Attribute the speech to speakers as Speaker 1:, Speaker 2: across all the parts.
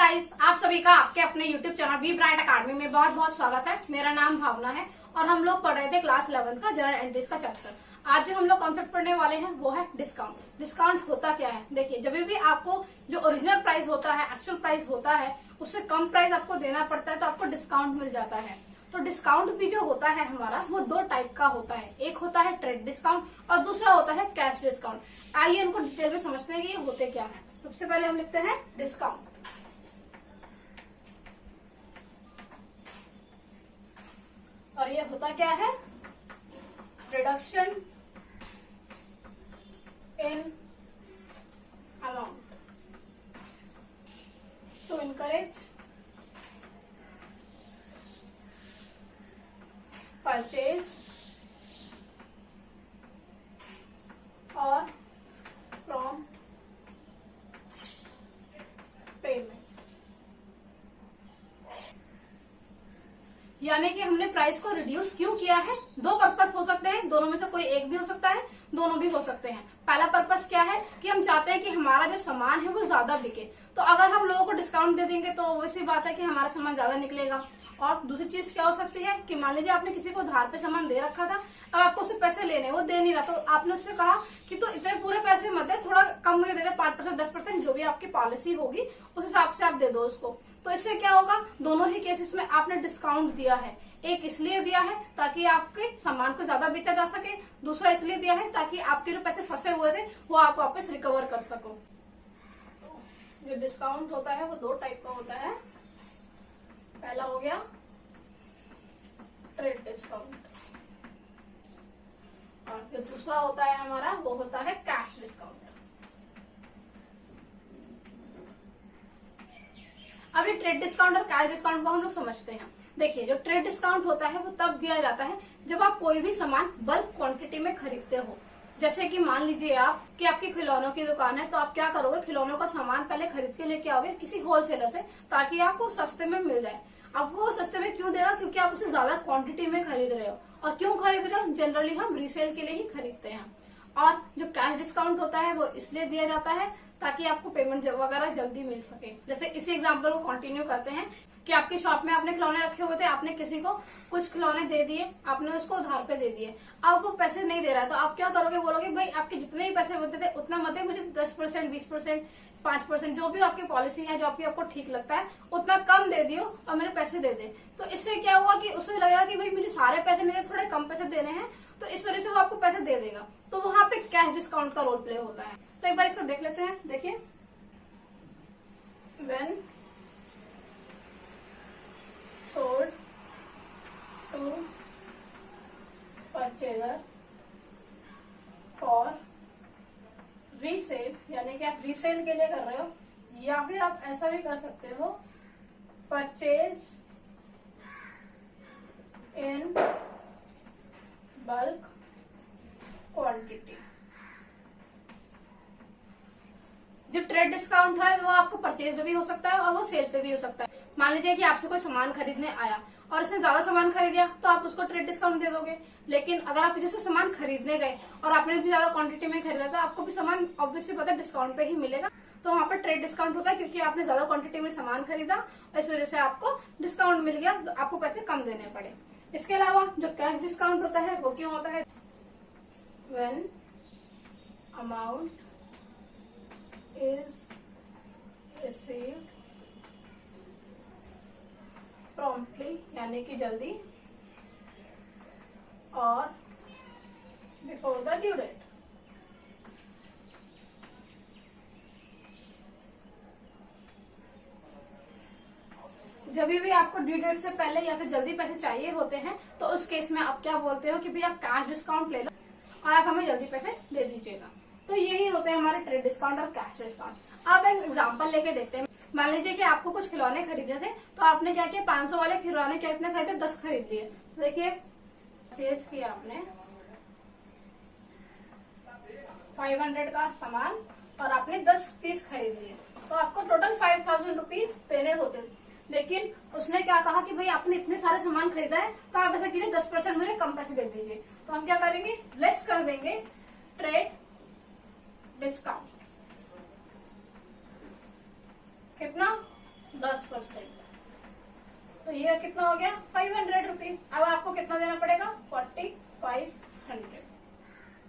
Speaker 1: Guys, आप सभी का आपके अपने YouTube channel B bright academy में बहुत बहुत स्वागत है। मेरा नाम भावना है और हम लोग पढ़ रहे थे क्लास 11 का जनरल एंट्रीज का चैप्टर। आज जो हम लोग कॉन्सेप्ट पढ़ने वाले हैं वो है डिस्काउंट। डिस्काउंट होता क्या है? देखिए, जब भी आपको जो ओरिजिनल प्राइस होता है, एक्चुअल प्राइस होता है, उससे कम प्राइस आपको देना पड़ता है तो आपको डिस्काउंट मिल जाता है। तो डिस्काउंट भी जो होता है हमारा वो दो टाइप का होता है। एक होता है ट्रेड डिस्काउंट और दूसरा होता है कैश डिस्काउंट। आइए इनको डिटेल में समझते हैं कि ये होते क्या है। सबसे पहले हम लिखते हैं डिस्काउंट। और ये होता क्या है? Reduction in amount to encourage purchase और फ्रॉम पेमेंट। यानी कि हमने प्राइस को रिड्यूस क्यों किया है? दो पर्पस हो सकते हैं, दोनों में से कोई एक भी हो सकता है, दोनों भी हो सकते हैं। पहला पर्पस क्या है कि हम चाहते हैं कि हमारा जो सामान है वो ज्यादा बिके। तो अगर हम लोगों को डिस्काउंट दे देंगे तो वैसी बात है कि हमारा सामान ज्यादा निकलेगा। और दूसरी चीज क्या हो सकती है कि मान लीजिए आपने किसी को उधार पे सामान दे रखा था, अब आपको उससे पैसे लेने, वो दे नहीं रहा, तो आपने उससे कहा कि तो इतने पूरे पैसे मत दे, थोड़ा कम मुझे दे दे, 5% 10% जो भी आपकी पॉलिसी होगी उस हिसाब से आप दे दो उसको। तो इससे क्या होगा? दोनों ही केसेस में आपने डिस्काउंट दिया है। एक इसलिए दिया है ताकि आपके सामान को ज्यादा बेचा जा सके, दूसरा इसलिए दिया है ताकि आपके जो पैसे फंसे हुए थे वो आप वापस रिकवर कर सको। जो डिस्काउंट होता है वो दो टाइप का होता है। पहला हो गया ट्रेड डिस्काउंट और जो दूसरा होता है हमारा वो होता है कैश डिस्काउंट। अभी ट्रेड डिस्काउंट और कैश डिस्काउंट को हम लोग समझते हैं। देखिए, जो ट्रेड डिस्काउंट होता है वो तब दिया जाता है जब आप कोई भी सामान बल्क क्वांटिटी में खरीदते हो। जैसे कि मान लीजिए आप कि आपकी खिलौनों की दुकान है, तो आप क्या करोगे? खिलौनों का सामान पहले खरीद के लेके आओगे किसी होलसेलर से ताकि आपको सस्ते में मिल जाए। अब वो सस्ते में क्यों देगा? क्योंकि आप उसे ज्यादा क्वांटिटी में खरीद रहे हो। और क्यों खरीद रहे हो? जनरली हम रीसेल के लिए ही खरीदते हैं। और जो कैश डिस्काउंट होता है वो इसलिए दिया जाता है ताकि आपको पेमेंट वगैरह जल्दी मिल सके। जैसे इसी एग्जांपल को कंटिन्यू करते हैं कि आपकी शॉप में आपने खिलौने रखे हुए थे, आपने किसी को कुछ खिलौने दे दिए, आपने उसको उधार पे दे दिए। अब वो पैसे नहीं दे रहा है तो आप क्या करोगे? बोलोगे भाई आपके जितने ही पैसे होते थे उतना मत दे, मुझे 10%, 20%, 5%, जो भी आपकी पॉलिसी है, जो आपको ठीक लगता है उतना कम दे दियो और मेरे पैसे दे दे। तो इससे क्या हुआ कि उसे लगा कि भाई मुझे सारे पैसे नहीं दे, थोड़े कम पैसे देने हैं, तो इस वजह से वो आपको पैसे दे देगा। तो वहां पे कैश डिस्काउंट का रोल प्ले होता है। तो एक बार इसको देख लेते हैं। देखिए, when sold to purchaser for resale, यानी कि आप रीसेल के लिए कर रहे हो, या फिर आप ऐसा भी कर सकते हो परचेज इन बल्क क्वांटिटी। जो ट्रेड डिस्काउंट है वो आपको परचेज पे भी हो सकता है और वो सेल पे भी हो सकता है। मान लीजिए कि आपसे कोई सामान खरीदने आया और उसने ज्यादा सामान खरीद लिया तो आप उसको ट्रेड डिस्काउंट दे दोगे। लेकिन अगर आप किसी से सामान खरीदने गए और आपने भी ज्यादा क्वांटिटी में खरीदा तो आपको भी सामान ऑब्वियसली पता है डिस्काउंट पे ही मिलेगा। तो वहां पर ट्रेड डिस्काउंट होता है क्योंकि आपने ज्यादा क्वांटिटी में सामान खरीदा और इस वजह से आपको डिस्काउंट मिल गया, तो आपको पैसे कम देने पड़े। इसके अलावा जो कैश डिस्काउंट होता है वो क्यों होता है? When amount is received promptly, यानी कि जल्दी, और before the due date। जब भी आपको ड्यू डेट से पहले या फिर जल्दी पैसे चाहिए होते हैं तो उस केस में आप क्या बोलते हो कि भाई आप कैश डिस्काउंट ले लो और आप हमें जल्दी पैसे दे दीजिएगा। तो यही होते हैं हमारे ट्रेड डिस्काउंट और कैश डिस्काउंट। अब एक एग्जांपल लेके देखते हैं। मान लीजिए कि आपको कुछ खिलौने खरीदे थे, तो आपने क्या किया? 500 वाले खिलौने कितने खरीदे? 10 खरीद लिए। देखिए, परचेज किया आपने 500 का सामान और आपने 10 पीस खरीद लिए, तो आपको टोटल 5000 रुपीज देने होते। लेकिन उसने क्या कहा कि भाई आपने इतने सारे सामान खरीदा है तो आप ऐसा कीजिए 10% मुझे कम पैसे दे दीजिए। तो हम क्या करेंगे? लेस कर देंगे ट्रेड डिस्काउंट। कितना? ये कितना हो गया 500 रुपीज। अब आपको कितना देना पड़ेगा 4500।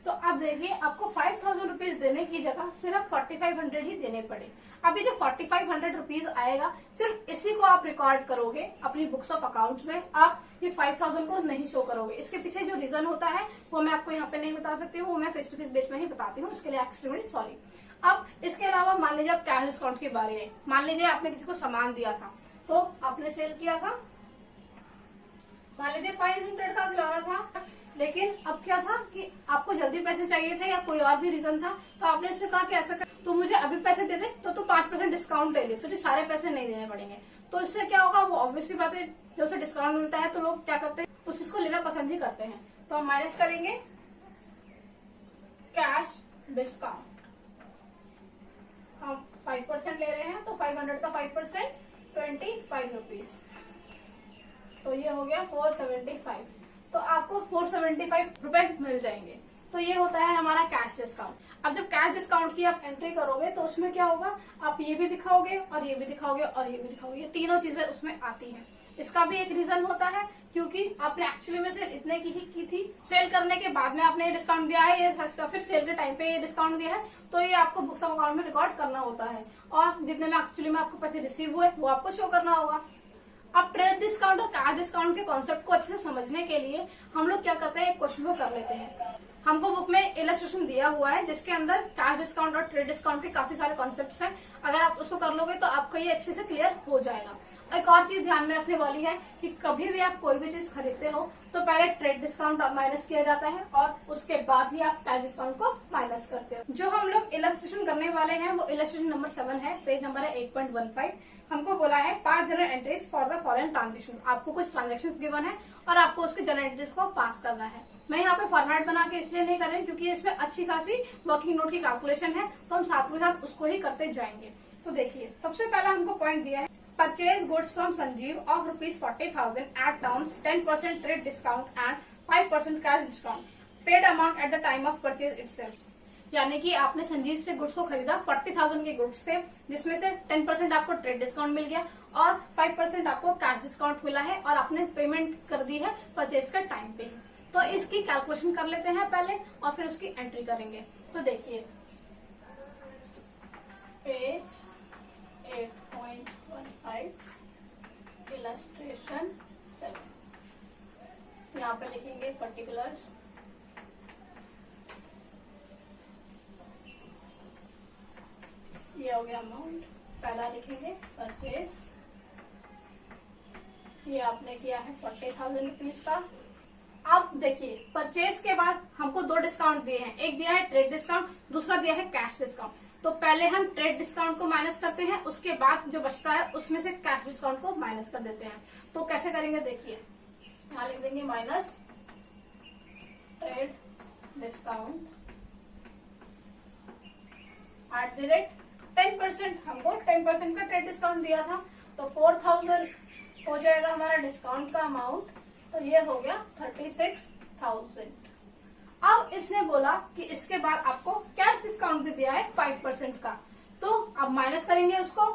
Speaker 1: तो अब देखिए आपको 5000 रुपीज देने की जगह सिर्फ 4500 ही देने पड़े। अब ये जो 4500 रुपीज आएगा सिर्फ इसी को आप रिकॉर्ड करोगे अपनी बुक्स ऑफ अकाउंट्स में, आप ये 5000 को नहीं शो करोगे। इसके पीछे जो रीजन होता है वो मैं आपको यहाँ पे नहीं बता सकती हूँ, वो मैं फेस टू फेस बेच में ही बताती हूँ, उसके लिए एक्सट्रीमली सॉरी। अब इसके अलावा मान लीजिए आप कैश डिस्काउंट की बारी है, मान लीजिए आपने किसी को सामान दिया था तो आपने सेल किया था, मान लीजिए 500 का खिलौना था, लेकिन अब क्या था कि आपको जल्दी पैसे चाहिए थे या कोई और भी रीजन था, तो आपने इससे कहा कि ऐसा कर तो मुझे अभी पैसे दे दे, तो 5% डिस्काउंट ले ले, तुझे सारे पैसे नहीं देने पड़ेंगे। तो इससे क्या होगा, वो ऑब्वियसली बात है जब उसे डिस्काउंट मिलता है तो लोग क्या करते हैं उस चीज को लेना पसंद ही करते हैं। तो हम माइनस करेंगे कैश डिस्काउंट, हम 5% ले रहे हैं तो 500 का 5% 25 रुपीज, तो ये हो गया 475। तो आपको 475 रुपए मिल जाएंगे। तो ये होता है हमारा कैश डिस्काउंट। अब जब कैश डिस्काउंट की आप एंट्री करोगे तो उसमें क्या होगा, आप ये भी दिखाओगे और ये भी दिखाओगे और ये भी दिखाओगे, ये तीनों चीजें उसमें आती हैं। इसका भी एक रीजन होता है क्योंकि आपने एक्चुअली में सेल इतने की ही की थी, सेल करने के बाद में आपने ये डिस्काउंट दिया है, ये फिर सेल के टाइम पे ये डिस्काउंट दिया है, तो ये आपको बुक्स ऑफ अकाउंट में रिकॉर्ड करना होता है और जितने में एक्चुअली में आपको पैसे रिसीव हुए वो आपको शो करना होगा। अब ट्रेड डिस्काउंट और कैश डिस्काउंट के कॉन्सेप्ट को अच्छे से समझने के लिए हम लोग क्या करते हैं, एक क्वेश्चन को कर लेते हैं। हमको बुक में इलस्ट्रेशन दिया हुआ है जिसके अंदर कैश डिस्काउंट और ट्रेड डिस्काउंट के काफी सारे कॉन्सेप्ट्स हैं। अगर आप उसको कर लोगे तो आपको ये अच्छे से क्लियर हो जाएगा। एक और चीज ध्यान में रखने वाली है कि कभी भी आप कोई भी चीज खरीदते हो तो पहले ट्रेड डिस्काउंट माइनस किया जाता है और उसके बाद ही आप कैश डिस्काउंट को माइनस करते हो। जो हम लोग इलस्ट्रेशन करने वाले हैं वो इलस्ट्रेशन नंबर 7 है, पेज नंबर है 8.15। हमको बोला है 5 general entries for the following transaction. आपको कुछ ट्रांजेक्शन गिवन है और आपको उसके जनरल एंट्रीज को पास करना है। मैं यहाँ पे फॉर्मेट बना के इसलिए नहीं कर रही हूँ क्योंकि इसमें अच्छी खासी वर्किंग नोट की कैलकुलेशन है, तो हम साथ में साथ उसको ही करते जाएंगे। तो देखिए सबसे पहला हमको पॉइंट दिया है, purchase goods from Sanjeev of ₹40,000 at terms 10% trade discount and 5% cash discount, paid amount at the time of purchase itself. यानी कि आपने संजीव से गुड्स को खरीदा, 40,000 के गुड्स थे जिसमें से 10% आपको ट्रेड डिस्काउंट मिल गया और 5% आपको कैश डिस्काउंट मिला है और आपने पेमेंट कर दी है परचेज का टाइम पे ही। तो इसकी कैलकुलेशन कर लेते हैं पहले और फिर उसकी एंट्री करेंगे। तो देखिए पेज 8.15 इलस्ट्रेशन 7, यहाँ पे लिखेंगे पर्टिकुलर्स, ये हो गया अमाउंट, पहला लिखेंगे परचेज, ये आपने किया है 40,000 रुपीज का। अब देखिए परचेज के बाद हमको 2 डिस्काउंट दिए हैं, एक दिया है ट्रेड डिस्काउंट, दूसरा दिया है कैश डिस्काउंट। तो पहले हम ट्रेड डिस्काउंट को माइनस करते हैं, उसके बाद जो बचता है उसमें से कैश डिस्काउंट को माइनस कर देते हैं। तो कैसे करेंगे देखिए, यहाँ लिख देंगे minus trade discount at the rate 10%, हमको 10% का ट्रेड डिस्काउंट दिया था तो 4,000 हो जाएगा हमारा डिस्काउंट का अमाउंट, तो ये हो गया 36,000। अब इसने बोला कि इसके बाद आपको कैश डिस्काउंट भी दिया है 5% का, तो अब माइनस करेंगे उसको,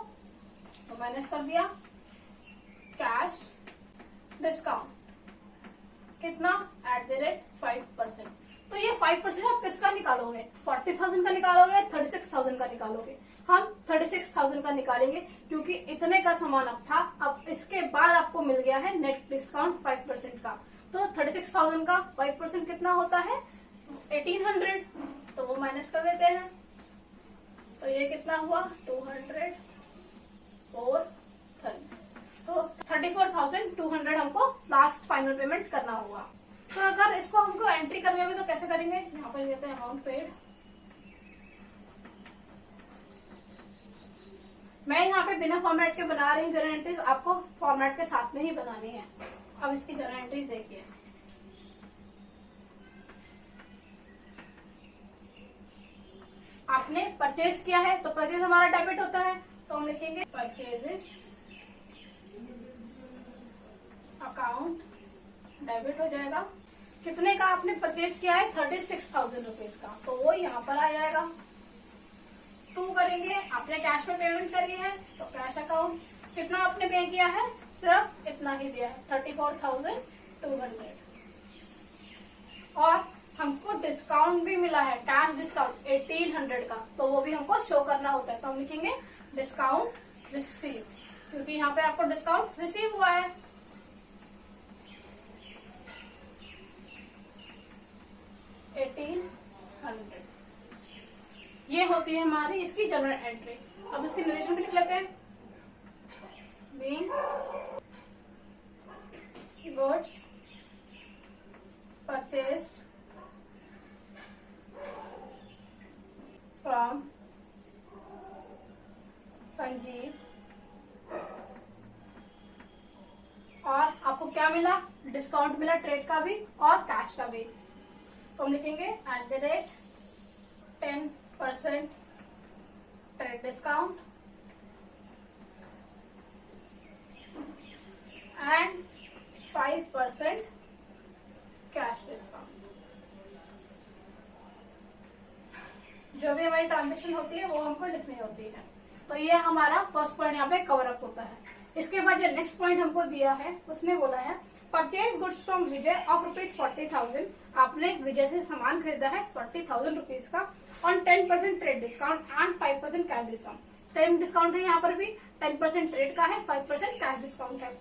Speaker 1: तो माइनस कर दिया कैश डिस्काउंट कितना एट द रेट 5%। तो ये 5% आप किसका निकालोगे, 40,000 का निकालोगे, 36,000 का निकालोगे। हम 36,000 का निकालेंगे क्योंकि इतने का सामान अब था, अब इसके बाद आपको मिल गया है नेट डिस्काउंट 5% का। तो 36,000 का 5% कितना होता है 1800, तो वो माइनस कर देते हैं, तो ये कितना हुआ 200 और 30, तो 34,200 हमको लास्ट फाइनल पेमेंट करना होगा। तो अगर इसको हमको एंट्री करनी होगी तो कैसे करेंगे, यहाँ पर लेते हैं अमाउंट पेड, मैं यहाँ पे बिना फॉर्मेट के बना रही हूँ जर्नल एंट्रीज, आपको फॉर्मेट के साथ में ही बनानी है। अब इसकी जर्नल एंट्रीज देखिए, आपने परचेज किया है तो परचेज हमारा डेबिट होता है, तो हम लिखेंगे परचेजेस अकाउंट डेबिट हो जाएगा। कितने का आपने परचेज किया है 36,000 रुपीज का, तो वो यहाँ पर आ जाएगा। 2 करेंगे, आपने कैश में पेमेंट करी है तो कैश अकाउंट, कितना आपने पे किया है सिर्फ इतना ही दिया है 34,200। और हमको डिस्काउंट भी मिला है, कैश डिस्काउंट 1800 का, तो वो भी हमको शो करना होता है। तो हम लिखेंगे डिस्काउंट रिसीव, क्योंकि यहाँ पे आपको डिस्काउंट रिसीव हुआ है। ये होती है हमारी इसकी जनरल एंट्री। अब इसकी नरेशन भी लिख लेते हैं। Being goods purchased from Sanjeev, और आपको क्या मिला, डिस्काउंट मिला ट्रेड का भी और कैश का भी। तो हम लिखेंगे @10% trade discount and 5% cash discount. जो भी हमारी ट्रांजेक्शन होती है वो हमको लिखनी होती है। तो ये हमारा फर्स्ट पॉइंट यहाँ पे कवर अप होता है। इसके बाद जो नेक्स्ट पॉइंट हमको दिया है उसने बोला है purchase goods from Vijay of ₹40,000। आपने विजय से सामान खरीदा है 40,000 रुपीज का on 10% trade discount and 5% cash discount. Same discount है यहाँ पर भी, 10% ट्रेड का है, 5% कैश डिस्काउंट है।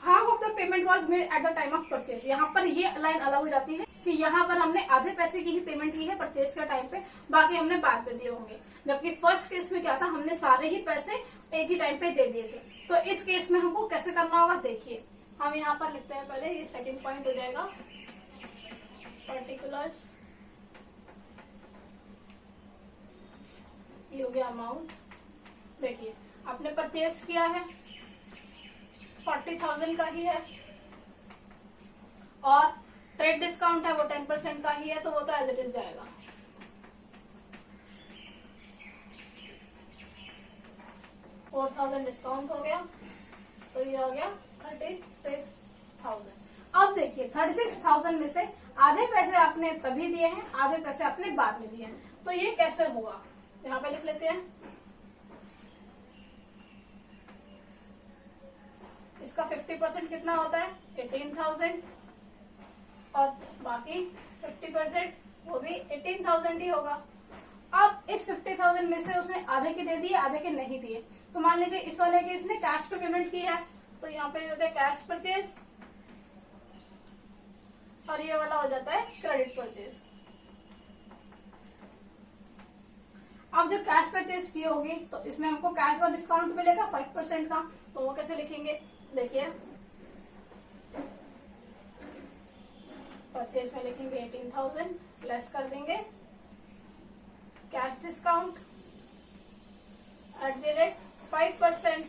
Speaker 1: Half of the payment was made at the time of purchase. यहाँ पर ये लाइन अलग हो जाती है कि यहाँ पर हमने आधे पैसे की ही पेमेंट की है परचेज के टाइम पे, बाकी हमने बाद में दिए होंगे। जबकि फर्स्ट केस में क्या था, हमने सारे ही पैसे एक ही टाइम पे दे दिए थे। तो इस केस में हमको कैसे करना होगा, देखिए हम यहाँ पर लिखते हैं। पहले ये सेकंड पॉइंट हो जाएगा, पर्टिकुलर्स, ये हो गया अमाउंट। देखिए आपने परचेज किया है 40,000 का ही है और ट्रेड डिस्काउंट है वो 10% का ही है, तो वो तो एज इट इज जाएगा। $4,000 डिस्काउंट हो गया, तो ये हो गया 36,000। अब देखिए 36,000 में से आधे पैसे आपने तभी दिए हैं, आधे पैसे आपने बाद में दिए हैं। तो ये कैसे होगा, यहाँ पे लिख लेते हैं। इसका 50% कितना होता है, 18,000, और बाकी 50% वो भी 18,000 ही होगा। अब इस 50,000 में से उसने आधे के दे दिए, आधे के नहीं दिए। तो मान लीजिए इस वाले के इसने कैश पे पेमेंट की है, तो यहाँ पे होता है कैश परचेज, और ये वाला हो जाता है क्रेडिट परचेज। अब जब कैश परचेज की होगी तो इसमें हमको कैश का डिस्काउंट मिलेगा 5% का, तो वो कैसे लिखेंगे, देखिए परचेज में लिखेंगे 18,000, लेस कर देंगे कैश डिस्काउंट @5%,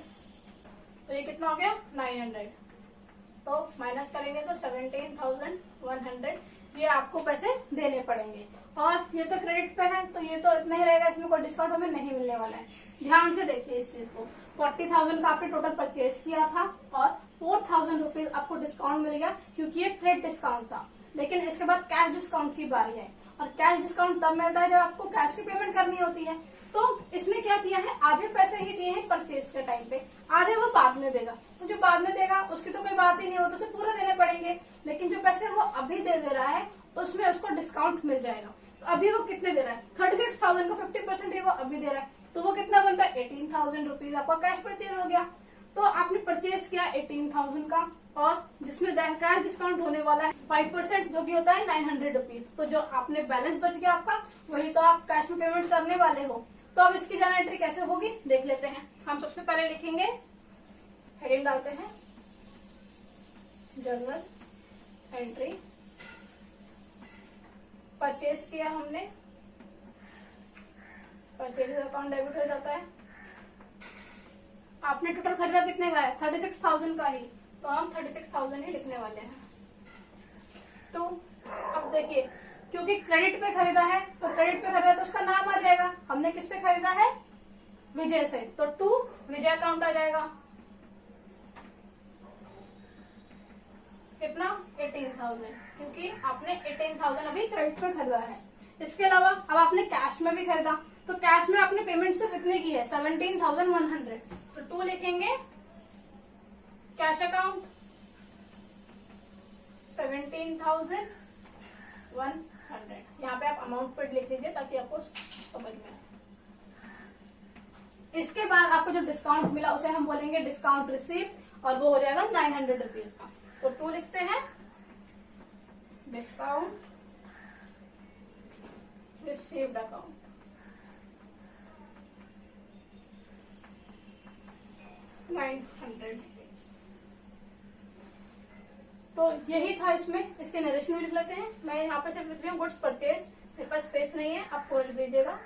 Speaker 1: तो ये कितना हो गया 900। तो माइनस करेंगे तो 17,100 ये आपको पैसे देने पड़ेंगे। और ये तो क्रेडिट पे है तो ये तो इतना ही रहेगा, इसमें कोई डिस्काउंट हमें नहीं मिलने वाला है। ध्यान से देखिए इस चीज को, 40,000 का आपने टोटल परचेज किया था और 4,000 रुपीज आपको डिस्काउंट मिल गया क्योंकि ये ट्रेड डिस्काउंट था। लेकिन इसके बाद कैश डिस्काउंट की बारी है, और कैश डिस्काउंट तब मिलता है जब आपको कैश की पेमेंट करनी होती है। तो इसने क्या किया है, आधे पैसे ही दिए हैं परचेज के टाइम पे, आधे वो बाद में देगा। तो जो बाद में देगा उसकी तो कोई बात ही नहीं, हो तो उसे पूरे देने पड़ेंगे। लेकिन जो पैसे वो अभी दे रहा है उसमें उसको डिस्काउंट मिल जाएगा। तो अभी वो कितने दे रहा है, 36,000 का 50% ही वो अभी दे रहा है, तो वो कितना बनता है 18,000 रुपीज आपका कैश परचेज हो गया। तो आपने परचेज किया 18,000 का, और जिसमें कैश डिस्काउंट होने वाला है 5%, जो कि होता है 900 रुपीज। तो जो आपने बैलेंस बच गया आपका, वही तो आप कैश में पेमेंट करने वाले हो। तो अब इसकी जर्नल एंट्री कैसे होगी देख लेते हैं। हम सबसे पहले लिखेंगे, हेडिंग डालते हैं जर्नल एंट्री। परचेज किया हमने, परचेज अकाउंट डेबिट हो जाता है। आपने टोटल खरीदा कितने का है, 36,000 का ही, तो हम 36,000 ही लिखने वाले हैं। तो अब देखिए क्योंकि क्रेडिट पे खरीदा है, तो क्रेडिट पे खरीदा तो उसका नाम आ जाएगा, हमने किससे खरीदा है, विजय से, तो टू विजय अकाउंट आ जाएगा। कितना 18,000, क्योंकि आपने 18,000 अभी क्रेडिट पे खरीदा है। इसके अलावा अब आपने कैश में भी खरीदा, तो कैश में आपने पेमेंट सिर्फ कितने की है, 17,100, तो 2 लिखेंगे कैश कैश अकाउंट 17,100। यहाँ पे आप अमाउंट पर लिख लीजिए ताकि आपको समझ में आए। इसके बाद आपको जो डिस्काउंट मिला उसे हम बोलेंगे डिस्काउंट रिसीव और वो हो जाएगा 900 रुपीज का। तो 2 लिखते हैं, डिस्काउंट रिसीव्ड अकाउंट 900 रुपीज। तो यही था इसमें, इसके नरेशन भी लिख लेते हैं। मैं यहाँ पे सिर्फ लिख रही हूँ गुड्स परचेज, मेरे पास स्पेस नहीं है, आप खोल दीजिएगा।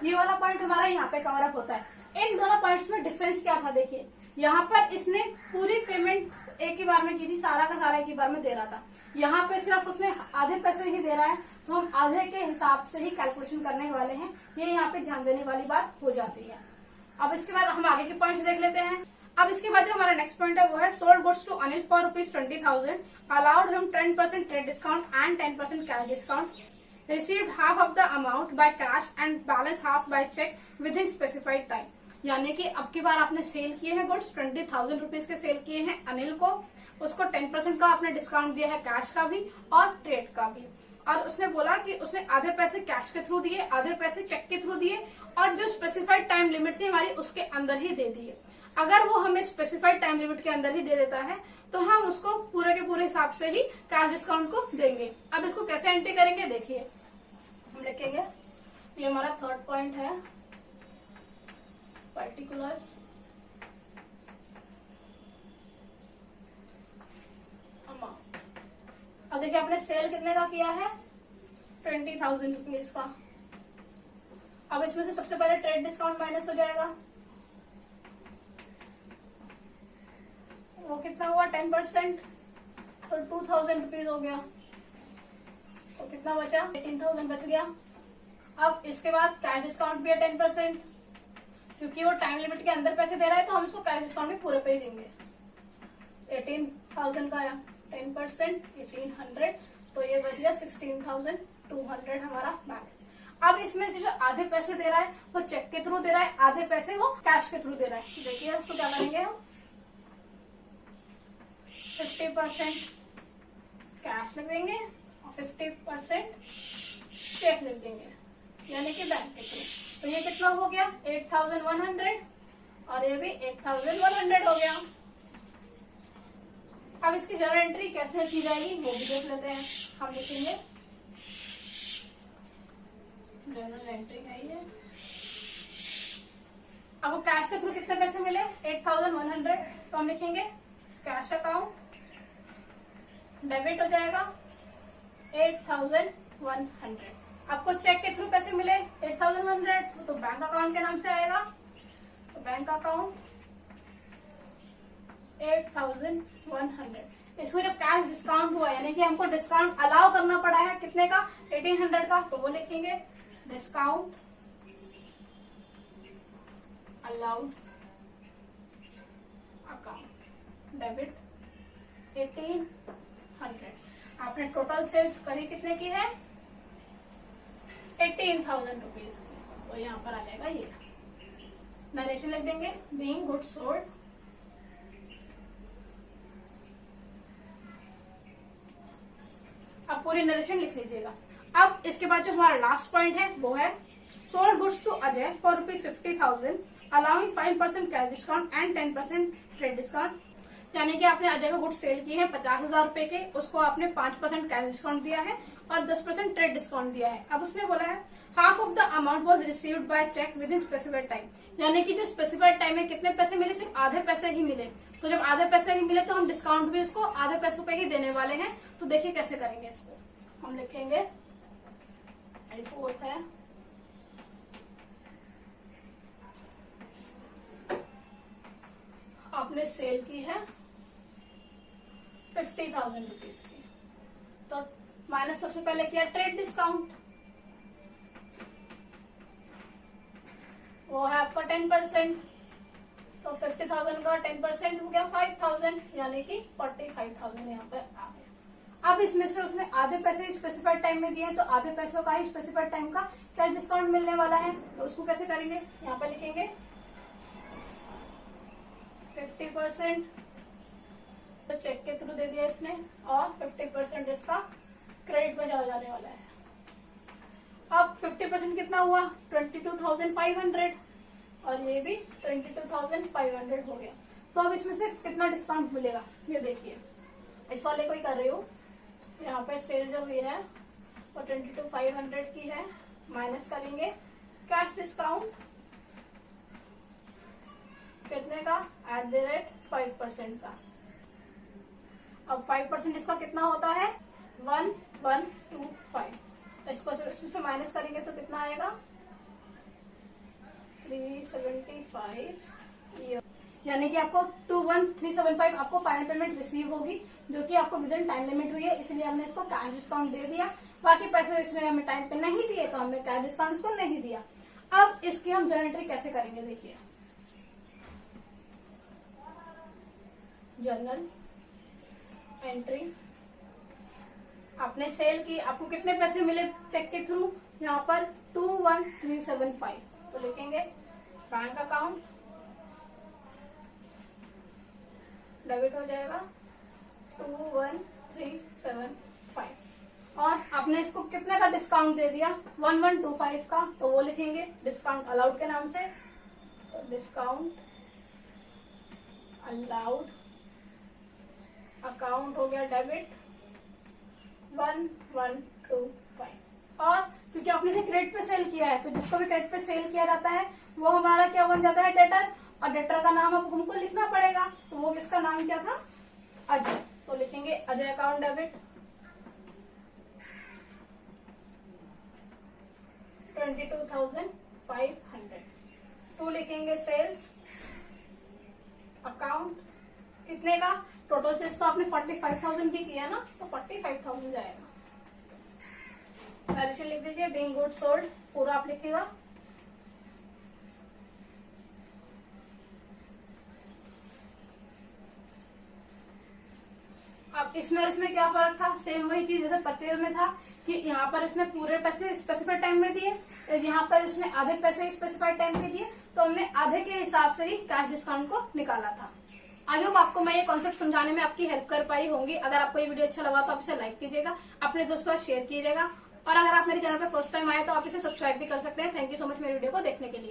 Speaker 1: ये वाला पॉइंट हमारा यहाँ पे कवर अप होता है। इन दोनों पॉइंट्स में डिफरेंस क्या था देखिए, यहाँ पर इसने पूरी पेमेंट एक ही बार में की थी, सारा का सारा एक ही बार में दे रहा था। यहाँ पे सिर्फ उसने आधे पैसे ही दे रहा है, तो हम आधे के हिसाब से ही कैलकुलेशन करने वाले हैं। ये यहाँ पे ध्यान देने वाली बात हो जाती है। अब इसके बाद हम आगे के पॉइंट्स देख लेते हैं। अब इसके बाद जो हमारा नेक्स्ट पॉइंट है वो है sold goods to Anil for ₹20,000, allowed him 10% trade discount and 10% cash discount, received half of the amount by cash and balance half by check within specified time। यानी कि अब की बार आपने सेल किए हैं गुड्स 20,000 रुपीज के सेल किए हैं अनिल को, उसको 10% का आपने डिस्काउंट दिया है कैश का भी और ट्रेड का भी। और उसने बोला कि उसने आधे पैसे कैश के थ्रू दिए, आधे पैसे चेक के थ्रू दिए और जो स्पेसिफाइड टाइम लिमिट थी हमारी उसके अंदर ही दे दिए। अगर वो हमें स्पेसिफाइड टाइम लिमिट के अंदर ही दे देता है तो हम उसको पूरे के पूरे हिसाब से ही कैश डिस्काउंट को देंगे। अब इसको कैसे एंट्री करेंगे देखिए, हम लिखेंगे, ये हमारा थर्ड पॉइंट है, पर्टिकुलर्स अमाउंट। अब देखिए आपने सेल कितने का किया है, 20,000 रुपीज का। अब इसमें से सबसे पहले ट्रेड डिस्काउंट माइनस हो जाएगा, वो कितना हुआ 10%, तो 2,000 रुपीज हो गया। तो कितना बचा, 18,000 बच गया। अब इसके बाद कैश डिस्काउंट भी है 10%, क्योंकि वो टाइम लिमिट के अंदर पैसे दे रहा है तो हम उसको कैश डिस्काउंट भी पूरे पे ही देंगे। 18,000 का 10% 1800, तो ये बच गया 16,200 हमारा बैलेंस। अब इसमें से जो आधे पैसे दे रहा है वो चेक के थ्रू दे रहा है, आधे पैसे वो कैश के थ्रू दे रहा है। देखिए उसको क्या करेंगे हम, 50% कैश लिख देंगे और 50% चेक लिख देंगे, यानी कि बैंक के थ्रू। तो ये कितना हो गया 8,100 और ये भी 8,100 हो गया। अब इसकी जर्नल एंट्री कैसे की जाएगी वो भी देख लेते हैं। हम लिखेंगे जर्नल एंट्री है ये। अब वो कैश के थ्रू कितने पैसे मिले 8,100, तो हम लिखेंगे कैश अकाउंट डेबिट हो जाएगा 8,100। आपको चेक के थ्रू पैसे मिले 8,100, तो बैंक अकाउंट के नाम से आएगा, तो बैंक अकाउंट 8,100। इसमें जो कैश डिस्काउंट हुआ यानी कि हमको डिस्काउंट अलाउ करना पड़ा है कितने का 1,800 का, तो वो लिखेंगे डिस्काउंट अलाउड अकाउंट डेबिट 1,800। आपने टोटल सेल्स करी कितने की है 18,000 रुपीज की, तो यहाँ पर आ जाएगा ये नरेशन लिख देंगे, बीइंग गुड्स सोल्ड अब पूरी नरेशन लिख लीजिएगा। अब इसके बाद जो हमारा लास्ट पॉइंट है वो है sold goods to Ajay for ₹50,000 allowing 5% cash discount and 10% trade discount. यानी कि आपने अजय को गुड्स सेल किए हैं 50,000 रुपए के, उसको आपने 5% कैश डिस्काउंट दिया है और 10% ट्रेड डिस्काउंट दिया है। अब उसमें बोला है half of the amount was received by cheque within specified time, यानी कि जो स्पेसिफाइड टाइम में कितने पैसे मिले, सिर्फ आधे पैसे ही मिले। तो जब आधे पैसे ही मिले तो हम डिस्काउंट भी उसको आधे पैसों पे ही देने वाले हैं। तो देखिए कैसे करेंगे इसको, हम लिखेंगे फोर्थ है आपने सेल की है 50,000 रुपीज की, तो माइनस सबसे पहले किया ट्रेड डिस्काउंट, वो है आपका 10%, तो 50,000 का 10% हो गया 5,000, यानी कि 45,000 यहाँ पर आ गया। अब इसमें से उसने आधे पैसे स्पेसिफाइड टाइम में दिए हैं, तो आधे पैसों का ही स्पेसिफाइड टाइम का क्या डिस्काउंट मिलने वाला है, तो उसको कैसे करेंगे, यहाँ पर लिखेंगे 50% तो चेक के थ्रू दे दिया इसने, और 50% इसका क्रेडिट में जाने वाला है। अब 50% कितना हुआ, 22,500, और ये भी 22,500 हो गया। तो अब इसमें से कितना डिस्काउंट मिलेगा ये देखिए। इस वाले को ही कर रही हूँ। यहाँ पे सेल जो हुई है वो 22,500 की है, माइनस करेंगे कैश डिस्काउंट कितने का, @5% का। अब 5% इसका कितना होता है, 1125। इसको इसमें से माइनस करेंगे तो कितना आएगा, 375, यानी कि आपको 21,375 आपको फाइनल पेमेंट रिसीव होगी, जो कि आपको विद इन टाइम लिमिट हुई है, इसलिए हमने इसको कैश डिस्काउंट दे दिया। बाकी पैसे इसने हमें टाइम पे नहीं दिए तो हमने कैश डिस्काउंट इसको नहीं दिया। अब इसकी हम जर्नल एंट्री कैसे करेंगे, देखिए जर्नल एंट्री, आपने सेल की, आपको कितने पैसे मिले चेक के थ्रू, यहाँ पर 21,375, तो लिखेंगे बैंक अकाउंट, डेबिट हो जाएगा 21,375, और आपने इसको कितने का डिस्काउंट दे दिया, 1125 का, तो वो लिखेंगे डिस्काउंट अलाउड के नाम से, तो डिस्काउंट अलाउड, अकाउंट हो गया डेबिट 1125, और क्योंकि आपने इसे क्रेडिट पे सेल किया है तो जिसको भी क्रेडिट पे सेल किया जाता है वो हमारा क्या बन जाता है, डेटर, और डेटर का नाम अब हमको लिखना पड़ेगा, तो वो किसका नाम क्या था, अजय, तो लिखेंगे अजय अकाउंट डेबिट 22,500, टू लिखेंगे सेल्स अकाउंट कितने का, टोटल सेल्स तो आपने 45,000 की किया ना, तो 45,000 जाएगा। वैल्यूएशन लिख दीजिए, बीइंग गुड सोल्ड पूरा आप लिखिएगा, अब इसमें और इसमें क्या फर्क था, सेम वही चीज जैसे परचेज में था कि यहाँ पर इसने पूरे पैसे स्पेसिफाइड टाइम में दिए, यहाँ पर इसने आधे पैसे स्पेसिफाइड टाइम में दिए, तो हमने आधे के हिसाब से ही कैश डिस्काउंट को निकाला था। आई होप आपको मैं ये कॉन्सेप्ट समझाने में आपकी हेल्प कर पाई होंगी। अगर आपको ये वीडियो अच्छा लगा तो आप इसे लाइक कीजिएगा, अपने दोस्तों से शेयर कीजिएगा, और अगर आप मेरे चैनल पे फर्स्ट टाइम आए तो आप इसे सब्सक्राइब भी कर सकते हैं। थैंक यू सो मच मेरे वीडियो को देखने के लिए।